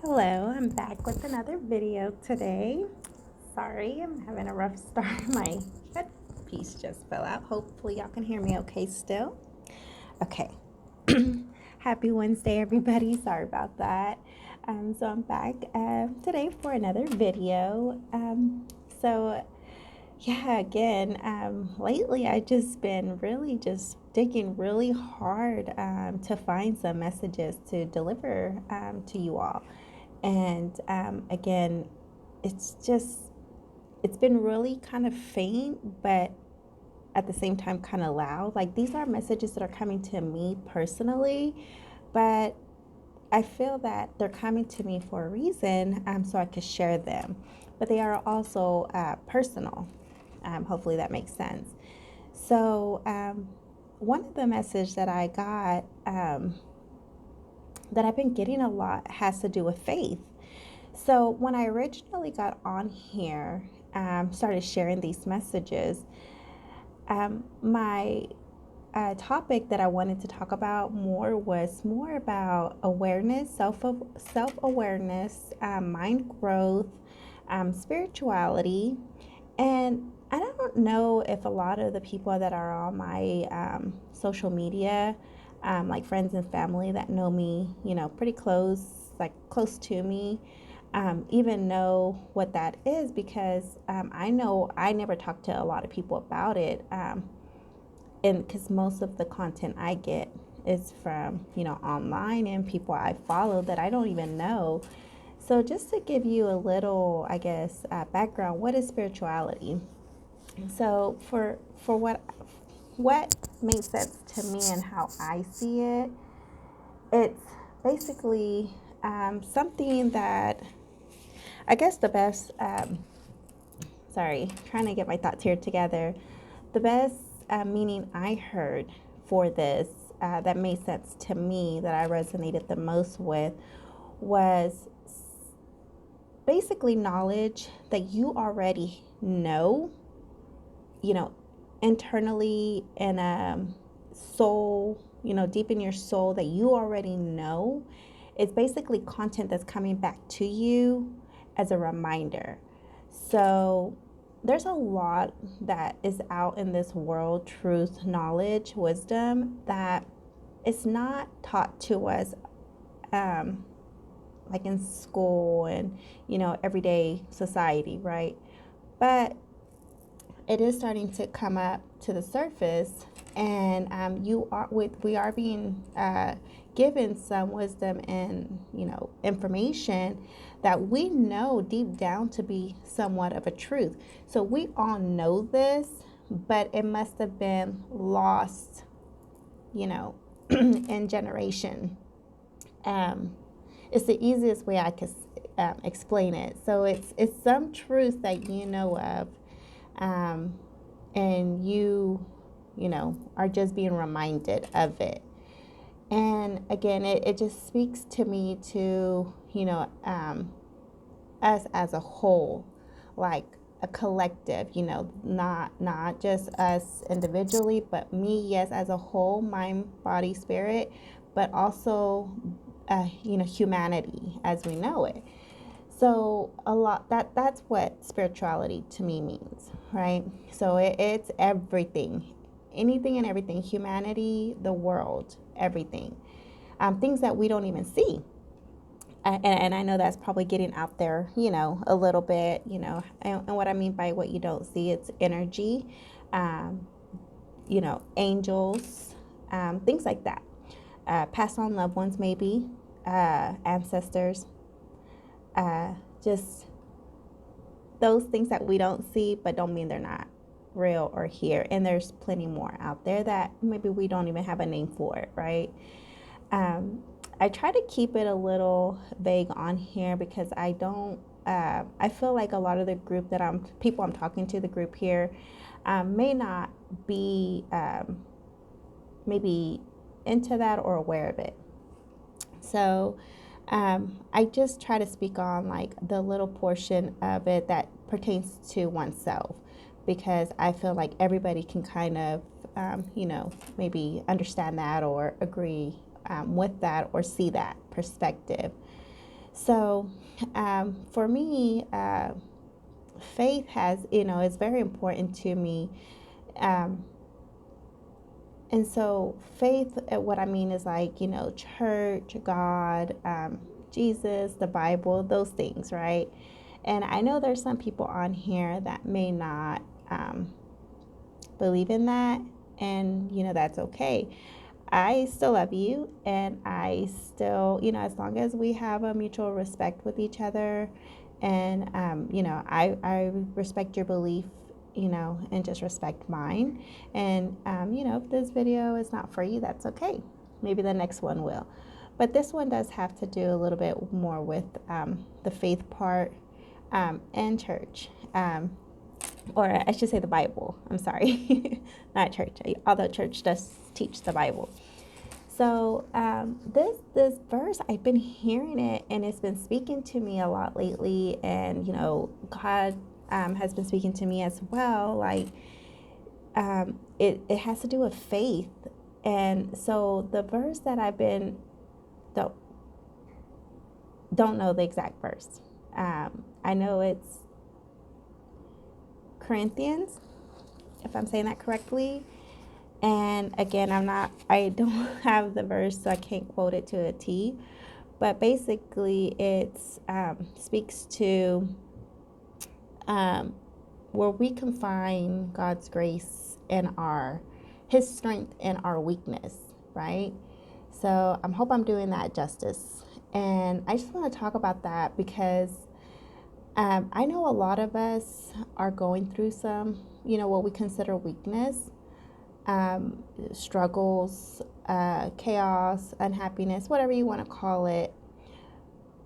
Hello, I'm back with another video today. Sorry, I'm having a rough start. My headpiece just fell out. Hopefully, y'all can hear me okay still. Okay. Happy Wednesday, everybody. Sorry about that. So, I'm back today for another video. So, yeah, again, lately I just been really just digging really hard to find some messages to deliver to you all. And again, it's just, it's been really kind of faint, but at the same time, kind of loud. Like these are messages that are coming to me personally, but I feel that they're coming to me for a reason so I could share them. But they are also personal. Hopefully that makes sense. So, one of the messages that I got that I've been getting a lot has to do with faith. So when I originally got on here, started sharing these messages, my topic that I wanted to talk about more was more about awareness, self awareness, mind growth, spirituality, and I don't know if a lot of the people that are on my social media, like friends and family that know me, pretty close, like close to me, even know what that is because I know I never talk to a lot of people about it. And because most of the content I get is from, online and people I follow that I don't even know. So, just to give you a little, I guess, background, what is spirituality? So, for what made sense to me and how I see it, it's basically something that I guess the best, sorry, trying to get my thoughts here together. The best meaning I heard for this that made sense to me, that I resonated the most with, was basically knowledge that you already know, you know, internally in a soul, deep in your soul that you already know. It's basically content that's coming back to you as a reminder. So there's a lot that is out in this world, truth, knowledge, wisdom, that it's not taught to us um, like in school and, everyday society, right? But it is starting to come up to the surface, and we are being given some wisdom and information that we know deep down to be somewhat of a truth. So we all know this, but it must have been lost, in generation. Um, it's the easiest way I could explain it. So it's some truth that you know of, um, and are just being reminded of it. And again, it just speaks to me to us as a whole, like a collective, not just us individually, but me, yes, as a whole, mind, body, spirit, but also humanity as we know it. So a lot that's what spirituality to me means, right? So it's everything, anything and everything, humanity, the world, everything, things that we don't even see. And I know that's probably getting out there, a little bit, and what I mean by what you don't see, it's energy, um, angels, things like that. Passed on loved ones, maybe, ancestors, uh, just those things that we don't see, but don't mean they're not real or here. And there's plenty more out there that maybe we don't even have a name for it, right? Um, I try to keep it a little vague on here because I don't. I feel like a lot of the group that people I'm talking to, the group here, may not be maybe into that or aware of it. So I just try to speak on like the little portion of it that pertains to oneself, because I feel like everybody can kind of, maybe understand that or agree with that or see that perspective. So for me, faith has, is very important to me. Um, and so faith, what I mean is like, church, God, Jesus, the Bible, those things, right? And I know there's some people on here that may not believe in that, and that's okay. I still love you, and I still, as long as we have a mutual respect with each other, and I respect your belief, and just respect mine. And if this video is not for you, that's okay. Maybe the next one will. But this one does have to do a little bit more with the faith part and church. Or I should say the Bible. I'm sorry, not church. Although church does teach the Bible. So this verse, I've been hearing it, and it's been speaking to me a lot lately. And God has been speaking to me as well. Like it has to do with faith. And so the verse that I've been don't know the exact verse. I know it's Corinthians, if I'm saying that correctly. And again, I don't have the verse, so I can't quote it to a T. But basically, it speaks to where we can find God's grace and His strength in our weakness, right? So I hope I'm doing that justice. And I just want to talk about that because I know a lot of us are going through some, what we consider weakness, struggles, chaos, unhappiness, whatever you want to call it.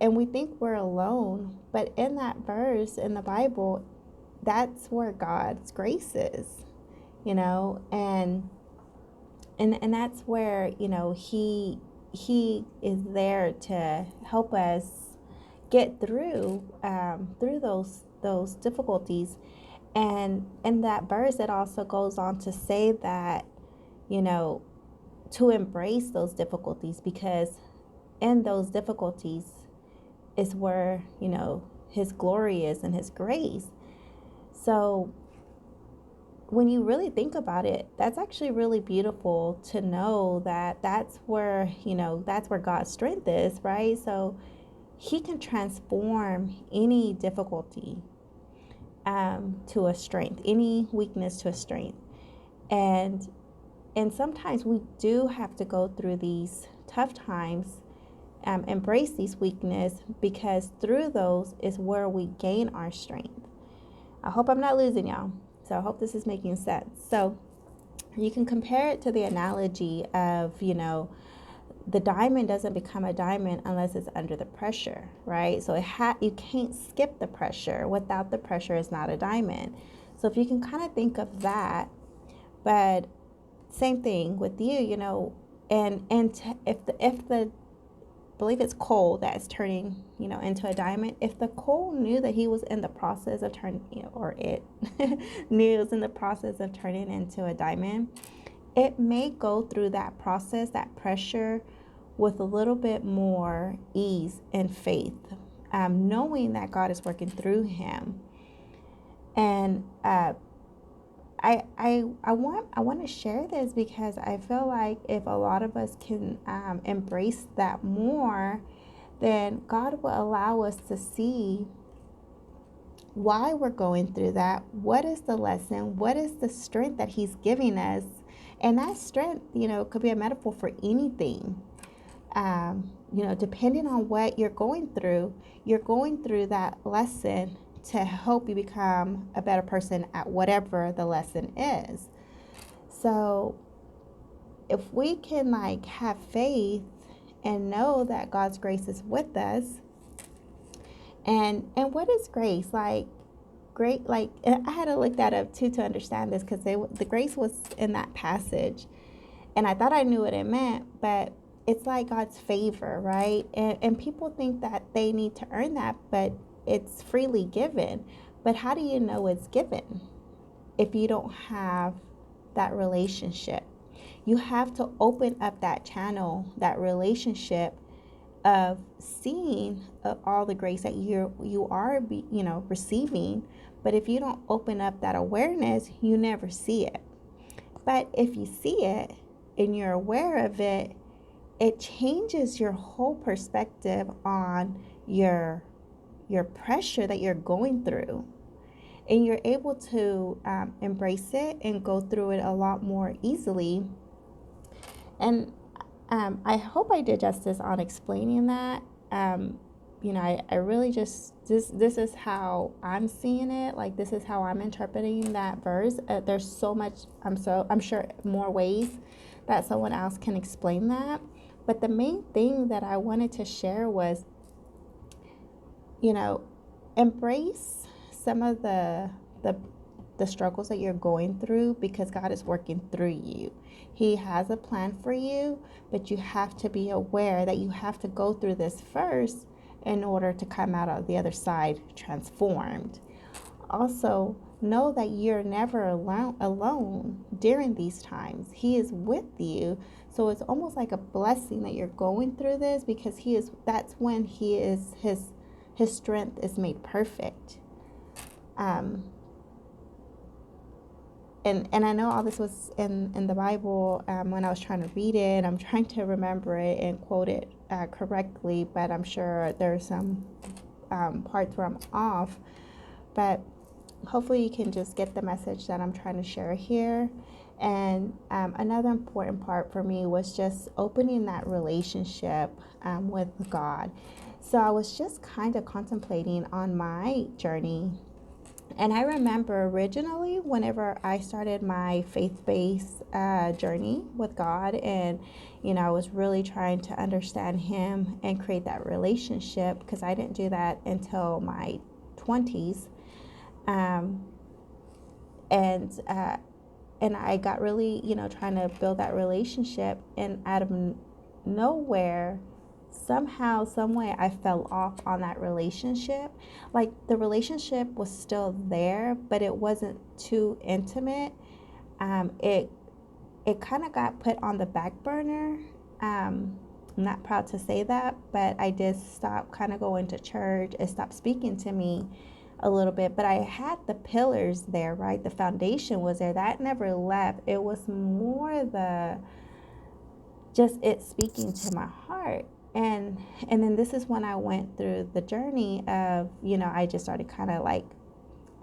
And we think we're alone. But in that verse in the Bible, that's where God's grace is, and that's where, he is there to help us get through those difficulties. And in that verse, it also goes on to say that, to embrace those difficulties, because in those difficulties is where, His glory is and His grace. So when you really think about it, that's actually really beautiful to know that that's where God's strength is, right? So He can transform any difficulty to a strength, any weakness to a strength. And sometimes we do have to go through these tough times, embrace these weakness, because through those is where we gain our strength. I hope I'm not losing y'all. So I hope this is making sense. So you can compare it to the analogy of, the diamond doesn't become a diamond unless it's under the pressure, right? So you can't skip the pressure. Without the pressure, it's not a diamond. So if you can kind of think of that, but same thing with you, if the believe it's coal that's turning, into a diamond. If the coal knew that he was in the process of turning, or it knew it was in the process of turning into a diamond, it may go through that process, that pressure, with a little bit more ease and faith, knowing that God is working through him. And I want to share this because I feel like if a lot of us can embrace that more, then God will allow us to see why we're going through that. What is the lesson? What is the strength that He's giving us? And that strength, could be a metaphor for anything. Depending on what you're going through that lesson to help you become a better person at whatever the lesson is. So if we can have faith and know that God's grace is with us, and what is grace? Great, I had to look that up too to understand this, because the grace was in that passage, and I thought I knew what it meant, but it's like God's favor, right? And people think that they need to earn that, but it's freely given. But how do you know it's given if you don't have that relationship? You have to open up that channel, that relationship, of seeing all the grace that you are receiving. But if you don't open up that awareness, you never see it. But if you see it and you're aware of it, it changes your whole perspective on your pressure that you're going through, and you're able to embrace it and go through it a lot more easily. And I hope I did justice on explaining that. I really just this is how I'm seeing it. Like, this is how I'm interpreting that verse. There's so much. I'm sure more ways that someone else can explain that. But the main thing that I wanted to share was, embrace some of the struggles that you're going through, because God is working through you. He has a plan for you, but you have to be aware that you have to go through this first in order to come out of the other side transformed. Also, know that you're never alone during these times. He is with you. So it's almost like a blessing that you're going through this, because that's when his strength is made perfect. And I know all this was in the Bible when I was trying to read it. I'm trying to remember it and quote it correctly, but I'm sure there's some parts where I'm off. But hopefully you can just get the message that I'm trying to share here. And another important part for me was just opening that relationship with God. So I was just kind of contemplating on my journey. And I remember originally, whenever I started my faith-based journey with God, and I was really trying to understand Him and create that relationship, because I didn't do that until my 20s, and I got really, trying to build that relationship, and out of nowhere, somehow, some way, I fell off on that relationship. Like, the relationship was still there, but it wasn't too intimate. It kind of got put on the back burner. I'm not proud to say that, but I did stop kind of going to church. It stopped speaking to me a little bit, but I had the pillars there, right? The foundation was there. That never left. It was more just it speaking to my heart. And then this is when I went through the journey of, I just started kind of like,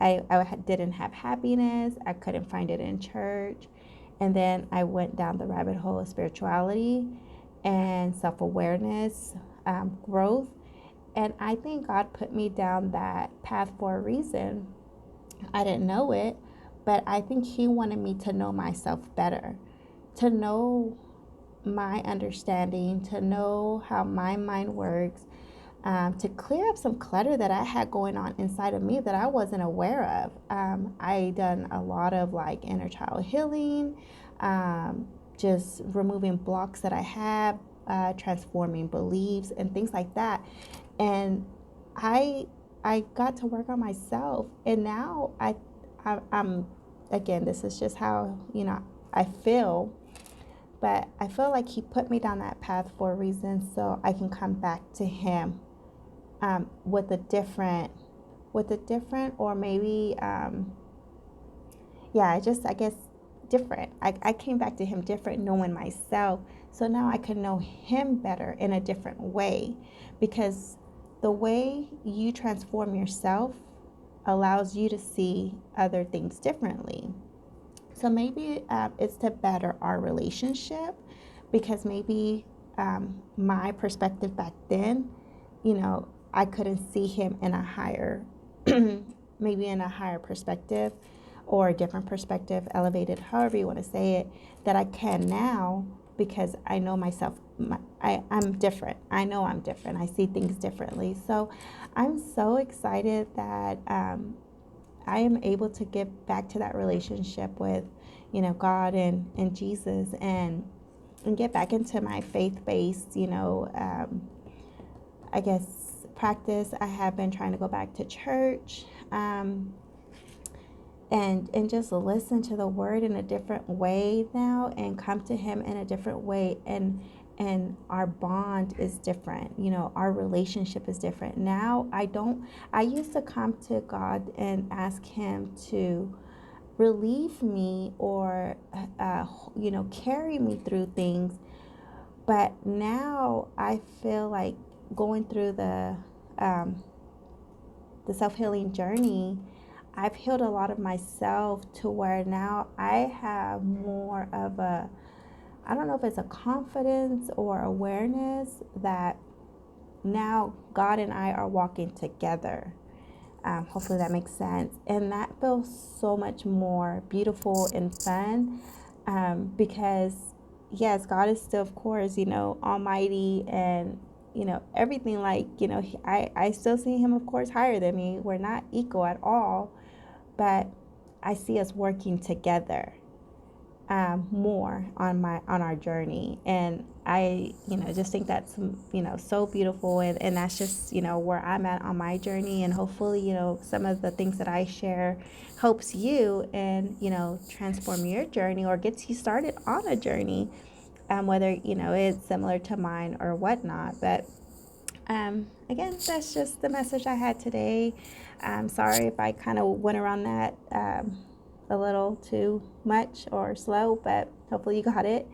I didn't have happiness. I couldn't find it in church. And then I went down the rabbit hole of spirituality and self-awareness, growth. And I think God put me down that path for a reason. I didn't know it, but I think He wanted me to know myself better, to know my understanding, to know how my mind works, to clear up some clutter that I had going on inside of me that I wasn't aware of. I done a lot of like inner child healing, just removing blocks that I have, transforming beliefs and things like that. And I got to work on myself, and now I'm again, this is just how I feel. But I feel like He put me down that path for a reason, so I can come back to Him with a different, or maybe, I guess different. I came back to Him different, knowing myself. So now I can know Him better in a different way, because the way you transform yourself allows you to see other things differently. So maybe it's to better our relationship, because maybe my perspective back then, I couldn't see Him in a higher, maybe in a higher perspective, or a different perspective, elevated, however you want to say it, that I can now, because I know myself. I'm different. I know I'm different. I see things differently. So I'm so excited that I am able to get back to that relationship with, God and Jesus, and get back into my faith-based, I guess, practice. I have been trying to go back to church, and just listen to the Word in a different way now, and come to Him in a different way, and and our bond is different. You know, our relationship is different. Now I used to come to God and ask Him to relieve me or, carry me through things. But now I feel like going through the self healing journey, I've healed a lot of myself to where now I have more of a, I don't know if it's a confidence or awareness that now God and I are walking together. Hopefully that makes sense. And that feels so much more beautiful and fun, because, yes, God is still, of course, almighty and, everything. Like, I still see Him, of course, higher than me. We're not equal at all, but I see us working together, more on our journey. And I, just think that's, so beautiful. And that's just, where I'm at on my journey. And hopefully, some of the things that I share helps you and, transform your journey or gets you started on a journey, whether, it's similar to mine or whatnot. But again, that's just the message I had today. I'm sorry if I kind of went around that, a little too much or slow, but hopefully you got it.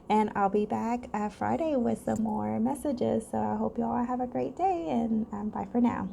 And I'll be back Friday with some more messages. So I hope you all have a great day, and bye for now.